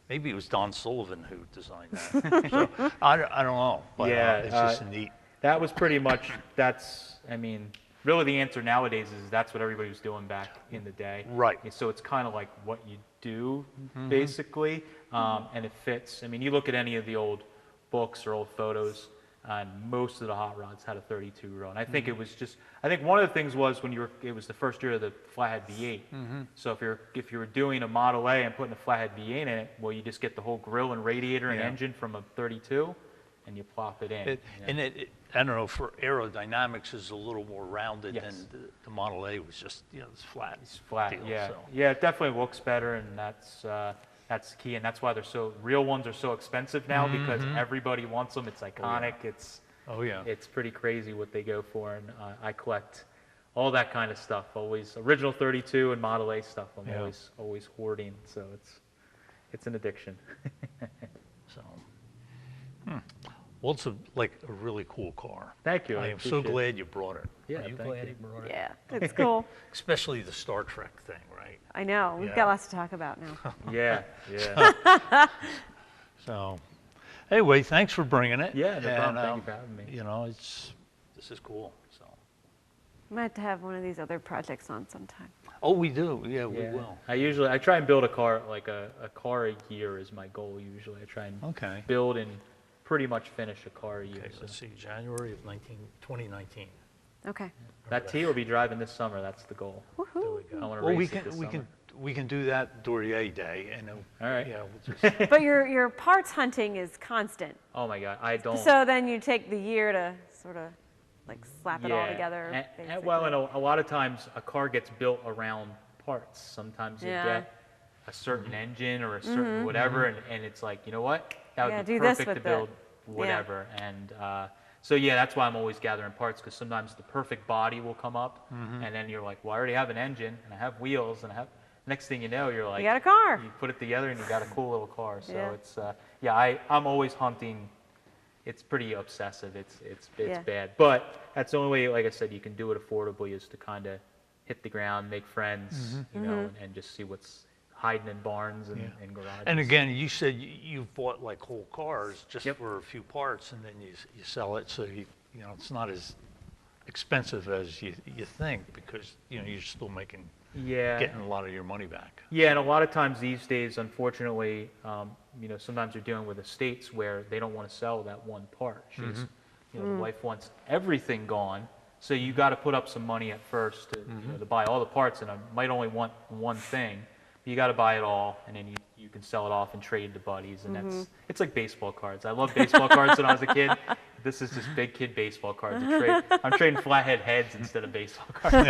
Maybe it was Don Sullivan who designed that. So, I don't know, but Yeah, it's just neat. That was pretty much, I mean, really the answer nowadays is that's what everybody was doing back in the day. Right. And so it's kind of like what you do, basically, and it fits. I mean, you look at any of the old books or old photos, and most of the hot rods had a 32 row. And I think it was just, I think one of the things was it was the first year of the flathead V8. So if you were doing a Model A and putting a flathead V8 in it, well, you just get the whole grill and radiator and Yeah. engine from a 32, and you plop it in. And I don't know, for aerodynamics is a little more rounded Yes. than the Model A was just, you know, it's flat. It's flat, deal, yeah. so. Yeah, it definitely looks better, and that's key, and that's why real ones are so expensive now, because everybody wants them. It's iconic. Oh, yeah. It's pretty crazy what they go for, and I collect all that kind of stuff. Always original 32 and Model A stuff. I'm Yeah. always hoarding, so it's an addiction. So, well, it's like a really cool car. Thank you. I am so appreciate it. glad you brought it. Yeah, Are you thank glad you. you brought it? Yeah, it's cool. Especially the Star Trek thing, right? I know. We've Yeah. got lots to talk about now. Yeah, yeah. So, anyway, thanks for bringing it. Yeah, no problem. And, Thank you for having me. You know, this is cool. So, I might have to have one of these other projects on sometime. oh, we do. Yeah, we Yeah. will. I try and build a car, like a car a year is my goal usually. I try and Okay. build and pretty much finish a car a year. Okay, so. let's see, January of 2019. Okay. That T will be driving this summer. That's the goal. There Woohoo. we go. I wanna Well, race it this we can do that Dorrier Day, and All right. yeah, we'll just, But your parts hunting is constant. Oh my God, I don't. So then you take the year to sort of like slap it all Yeah. together. And, basically. well, and a lot of times a car gets built around parts. Sometimes you Yeah. get a certain engine or a certain whatever, and it's like, you know what? That would Yeah, be do this perfect to with build it. whatever. And so yeah, that's why I'm always gathering parts, because sometimes the perfect body will come up, and then you're like, well, I already have an engine and I have wheels and I have. Next thing you know, you're like, You got a car. You put it together and you got a cool little car. So Yeah. it's I'm always hunting. It's pretty obsessive. It's Yeah. bad, but that's the only way. Like I said, you can do it affordably is to kind of hit the ground, make friends, you know, and just see what's hiding in barns and garages. And again, you said you bought like whole cars just Yep. for a few parts, and then you sell it, so you know it's not as expensive as you think, because you know you're still getting a lot of your money back. Yeah, and a lot of times these days, unfortunately, you know, sometimes you're dealing with estates where they don't want to sell that one part. She's, you know, the wife wants everything gone, so you got to put up some money at first to, you know, to buy all the parts, and I might only want one thing. You got to buy it all, and then you can sell it off and trade to buddies, and it's like baseball cards. I love baseball cards when I was a kid. This is just big kid baseball cards. I'm trading flathead heads instead of baseball cards.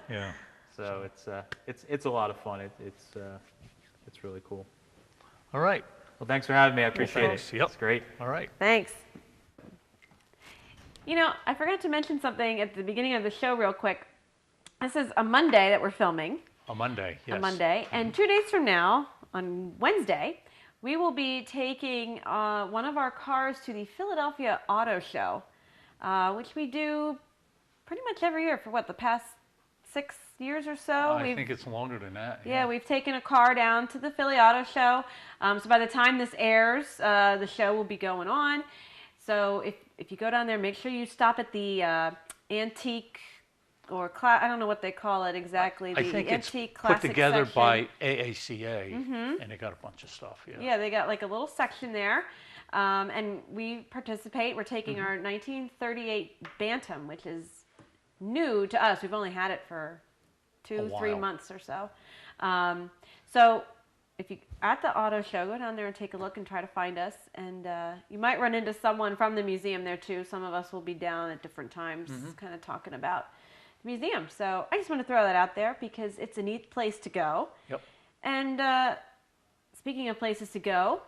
Yeah. So it's a lot of fun. It's really cool. All right. Well, thanks for having me. I appreciate thanks. it. Yep. It's great. All right. Thanks. You know, I forgot to mention something at the beginning of the show real quick. This is a Monday that we're filming. A Monday, yes. A Monday. And 2 days from now, on Wednesday, we will be taking one of our cars to the Philadelphia Auto Show, which we do pretty much every year for the past 6 years or so. I think it's longer than that. Yeah, we've taken a car down to the Philly Auto Show. So by the time this airs, the show will be going on. So if you go down there, make sure you stop at the antique or I don't know what they call it exactly. I think the it's antique put classic together section. by AACA, and they got a bunch of stuff. Yeah. Yeah, they got like a little section there, and we participate. We're taking our 1938 Bantam, which is new to us. We've only had it for 2-3 months or so. So if you're at the auto show, go down there and take a look and try to find us. And you might run into someone from the museum there too. Some of us will be down at different times kind of talking about the museum. So I just want to throw that out there because it's a neat place to go. Yep. And speaking of places to go,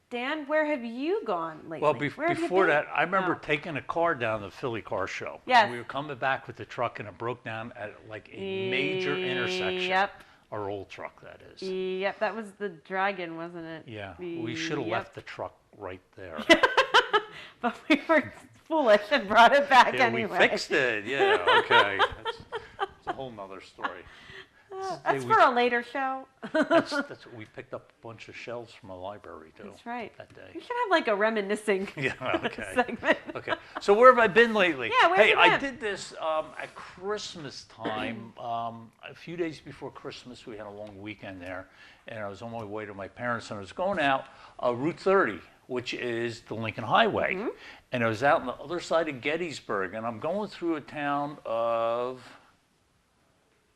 Dan, where have you gone lately? Well, Where have you before been? that, I remember Oh. taking a car down to the Philly Car Show. Yes. We were coming back with the truck, and it broke down at like a major intersection. Yep. Our old truck, that is. Yep, that was the Dragon, wasn't it? Yeah. We should have Yep. left the truck right there. But we were foolish and brought it back Yeah, anyway. we fixed it. Yeah, okay. That's a whole nother story. That's for a later show. That's we picked up a bunch of shelves from a library too. That's right. That We day. should have like a reminiscing Yeah. Okay. segment. Okay. So where have I been lately? Yeah, where have hey, you I been? did this at Christmas time. A few days before Christmas, we had a long weekend there, and I was on my way to my parents, and I was going out Route 30, which is the Lincoln Highway, and I was out on the other side of Gettysburg, and I'm going through a town of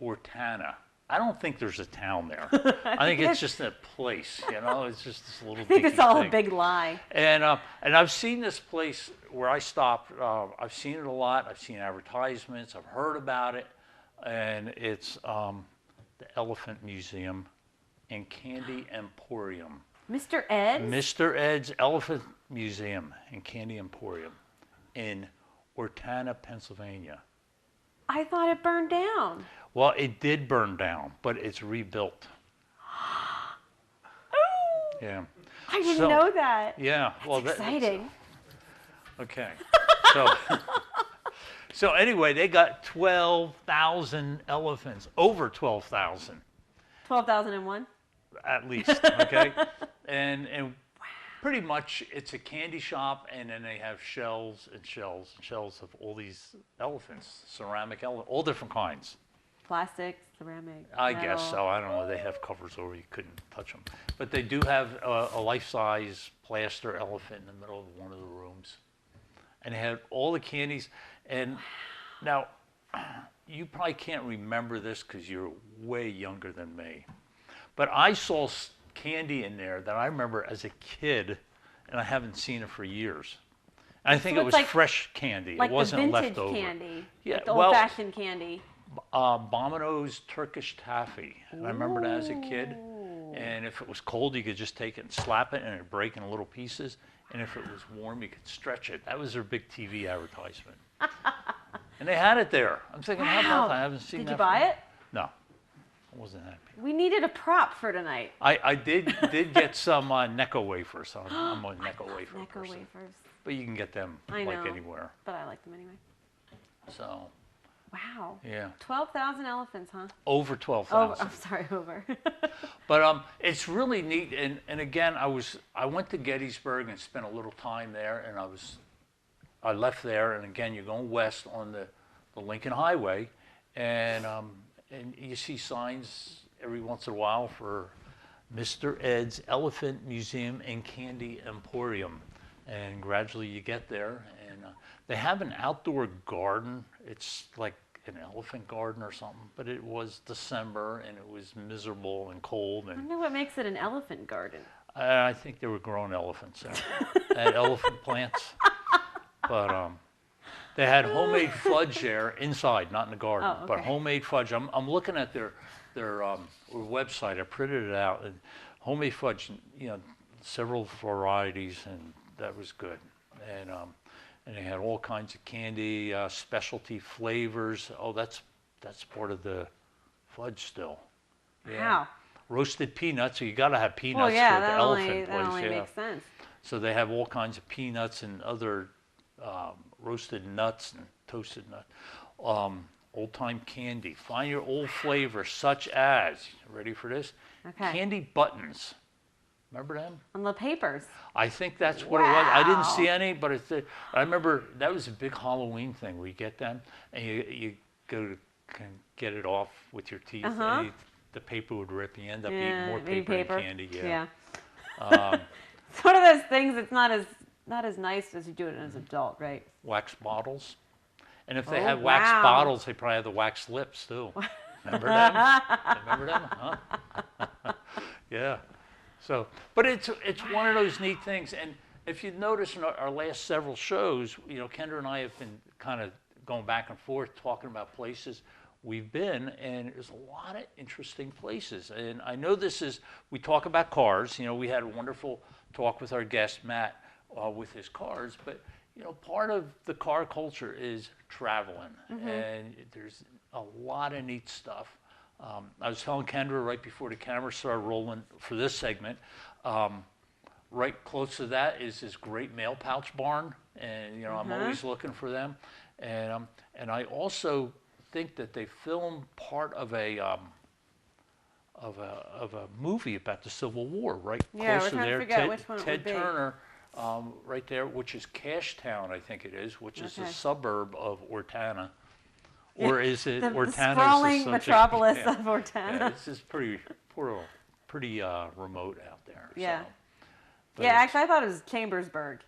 Ortana. I don't think there's a town there. I think it's just a place, you know. It's just this little. I think it's dinky all thing. a big lie. And I've seen this place where I stopped. I've seen it a lot. I've seen advertisements. I've heard about it, and it's the Elephant Museum and Candy Emporium. Mr. Ed? Mr. Ed's Elephant Museum and Candy Emporium in Ortana, Pennsylvania. I thought it burned down. Well, it did burn down, but it's rebuilt. Yeah. I didn't So- know that. Yeah. Well, That's exciting. Okay. So anyway, they got 12,000 elephants, over 12,000 12,001? at least. Okay. and pretty much it's a candy shop, and then they have shelves and shelves and shelves of all these elephants, ceramic elephants, all different kinds. Plastic, ceramic, I metal. guess so. I don't know. They have covers over you couldn't touch them. But they do have a life-size plaster elephant in the middle of one of the rooms. And they had all the candies. And now, you probably can't remember this because you're way younger than me. But I saw candy in there that I remember as a kid, and I haven't seen it for years. And I think So it it's was like- fresh candy. Like It wasn't the vintage leftover. candy. Yeah, Like the well- old-fashioned candy. Bomino's Turkish taffy. And I remember that as a kid. And if it was cold, you could just take it and slap it, and it'd break in little pieces. And if it was warm, you could stretch it. That was their big TV advertisement. And they had it there. I'm thinking, how about that? I haven't seen Did that. you buy it? No, I wasn't happy. We needed a prop for tonight. I did get some Necco wafers. I'm a Necco wafer Necco person. wafers. But you can get them I like know. anywhere. But I like them anyway. So, Wow. Yeah. 12,000 elephants, huh? Over Oh, 12,000. I'm sorry, over. But it's really neat. And again, I went to Gettysburg and spent a little time there, and I left there, and again, you're going west on the Lincoln Highway, and you see signs every once in a while for Mr. Ed's Elephant Museum and Candy Emporium. And gradually you get there, and they have an outdoor garden. It's like an elephant garden or something, but it was December, and it was miserable and cold. I And wonder what makes it an elephant garden. I think they were growing elephants there, and elephant plants. But they had homemade fudge there inside, not in the garden, Oh, but okay. homemade fudge. I'm looking at their website. I printed it out, and homemade fudge. You know, several varieties, and that was good. And they had all kinds of candy, specialty flavors. Oh, that's part of the fudge still. Yeah. Wow. Roasted peanuts. So you got to have peanuts Well, yeah, for the that elephant only, place. that only Yeah. makes sense. So they have all kinds of peanuts and other roasted nuts and toasted nuts. Old-time candy. Find your old flavors, such as, ready for this? Okay. Candy buttons. Remember them? On the papers. I think that's what it was. I didn't Wow. see any, but I remember that was a big Halloween thing where you get them and you go to get it off with your teeth, and the paper would rip. You end up eating more eating paper than candy. Yeah. It's one of those things. It's not as nice as you do it as an adult, right? Wax bottles. And if they Oh, have wax wow. bottles, they probably have the wax lips too. Remember them? Remember them? Huh? Yeah. So, but it's one of those neat things. And if you notice in our last several shows, you know, Kendra and I have been kind of going back and forth talking about places we've been, and there's a lot of interesting places. And I know we talk about cars. You know, we had a wonderful talk with our guest, Matt, with his cars, but you know, part of the car culture is traveling, and there's a lot of neat stuff. I was telling Kendra right before the camera started rolling for this segment, right close to that is this great mail pouch barn, and you know, I'm always looking for them, and I also think that they filmed part of a movie about the Civil War right Yeah, close we're to trying to there. figure out which one it Ted would be. Turner, right there, which is Cashtown, I think it is, which is a Okay. suburb of Ortana. Or is it The Ortana? sprawling metropolis of Ortana. Yeah, it's just pretty remote out there. Yeah. So. But Yeah, actually, I thought it was Chambersburg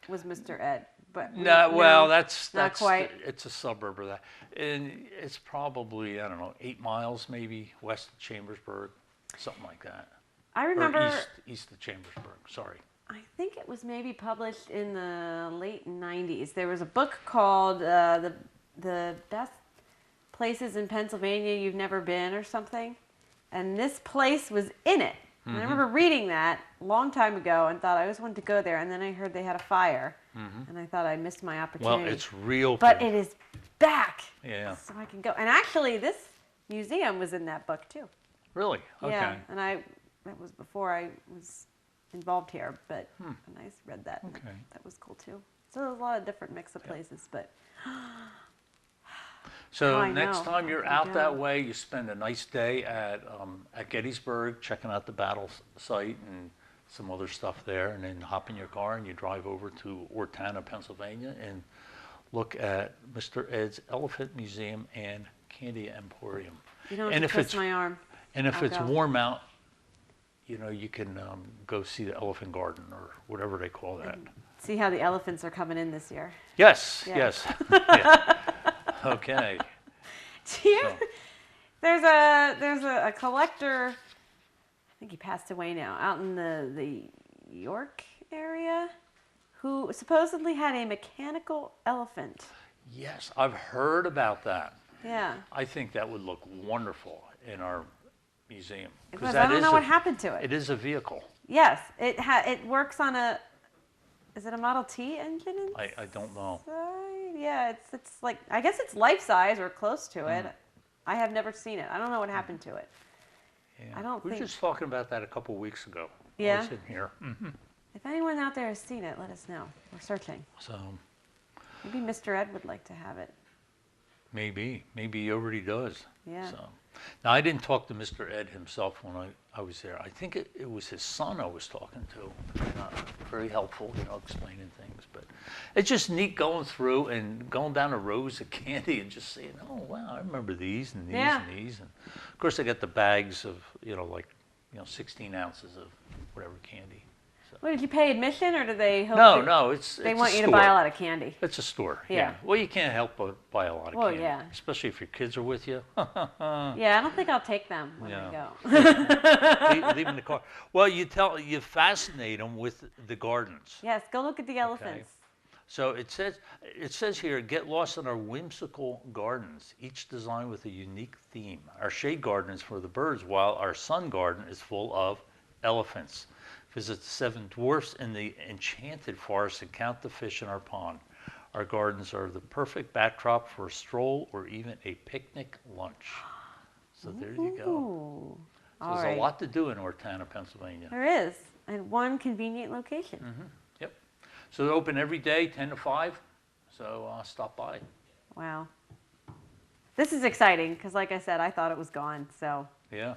was Mr. Ed. But no, well, that's not quite. It's a suburb of that, and it's probably, I don't know, 8 miles maybe west of Chambersburg, something like that. I remember. Or east of Chambersburg. Sorry. I think it was maybe published in the late 90s. There was a book called the Best Places in Pennsylvania You've Never Been or something. And this place was in it. And I remember reading that a long time ago and thought I always wanted to go there. And then I heard they had a fire. And I thought I missed my opportunity. Well, it's real. But cool. it is back. Yeah. So I can go. And actually, this museum was in that book too. Really? Okay. Yeah. And that was before I was involved here. But and I read that. And Okay. that was cool too. So there's a lot of different mix of places. But So I next know. time you're I out know. that way, you spend a nice day at Gettysburg, checking out the battle site and some other stuff there, and then hop in your car and you drive over to Ortana, Pennsylvania, and look at Mr. Ed's Elephant Museum and Candy Emporium. you don't And have if to twist it's my arm. And if I'll it's go. warm out, you know, you can go see the Elephant Garden or whatever they call that. See how the elephants are coming in this year. Yes, Yeah. yes. Yeah. Okay. Do you, So. there's a collector, I think he passed away now, out in the York area, who supposedly had a mechanical elephant. Yes, I've heard about that. Yeah. I think that would look wonderful in our museum. Because I don't know what happened to it. It is a vehicle. Yes, it works on is it a Model T engine inside? I don't know. Yeah, it's like, I guess it's life size or close to it. I have never seen it. I don't know what happened to it. Yeah. I don't we were think- just talking about that a couple weeks ago. I Yeah? was in here. If anyone out there has seen it, let us know. We're searching. So, Maybe Mr. Ed would like to have it. Maybe he already does. Yeah. So now I didn't talk to Mr. Ed himself when I was there. I think it was his son I was talking to. Very helpful, explaining things. But it's just neat going through and going down the rows of candy and just saying, oh wow, I remember these and these Yeah. and these. And of course I got the bags of 16 ounces of whatever candy. What, did you pay admission, or do they hope No, it's they it's want a you to store. buy a lot of candy? It's a store. Yeah. Well, you can't help but buy a lot of Well, candy. yeah. Especially if your kids are with you. Yeah, I don't think I'll take them when I Yeah. go. Leave in the car. Well, you fascinate them with the gardens. Yes, go look at the elephants. So it says here, get lost in our whimsical gardens, each designed with a unique theme. Our shade garden is for the birds, while our sun garden is full of elephants. Visit the 7 dwarfs in the enchanted forest and count the fish in our pond. Our gardens are the perfect backdrop for a stroll or even a picnic lunch. So there you go. Ooh. So All there's right. a lot to do in North Town of Pennsylvania. There is, and one convenient location. Yep. So they're open every day, 10 to 5. So stop by. Wow. This is exciting because, like I said, I thought it was gone. So Yeah,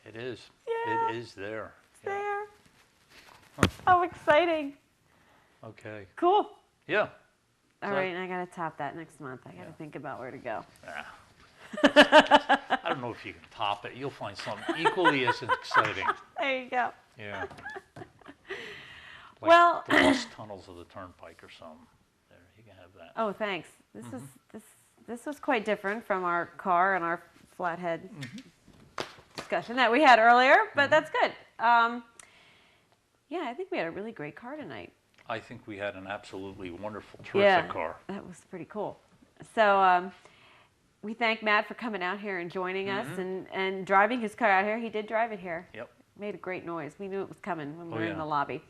it is. Yeah. It is there. it's Yeah. there. How exciting! Okay. Cool. Yeah. All So- right, and I gotta top that next month. I gotta Yeah. think about where to go. Ah. I don't know if you can top it. You'll find something equally as exciting. There you go. Yeah. Like Well- the bus tunnels of the turnpike or something. There, you can have that. Oh, thanks. This was quite different from our car and our flathead discussion that we had earlier, but that's good. Yeah, I think we had a really great car tonight. I think we had an absolutely wonderful, terrific Yeah, car. that was pretty cool. So we thank Matt for coming out here and joining us and driving his car out here. He did drive it here. Yep. Made a great noise. We knew it was coming when we Oh, were yeah. in the lobby.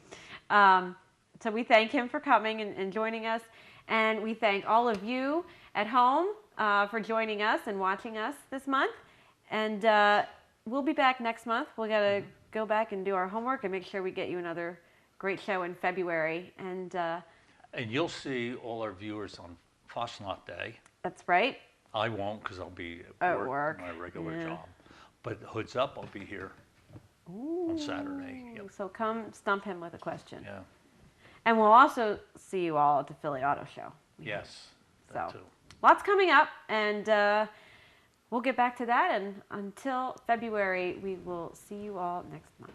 So we thank him for coming and joining us. And we thank all of you at home for joining us and watching us this month. And we'll be back next month. We're going to go back and do our homework and make sure we get you another great show in February. And And you'll see all our viewers on Fosnacht Day. that's right. I won't because I'll be At at work, my regular yeah. job. But hoods up, I'll be here on Saturday. Yep. So come stump him with a question. Yeah. And we'll also see you all at the Philly Auto Show. Yes. That So too. lots coming up, and we'll get back to that. And until February, we will see you all next month.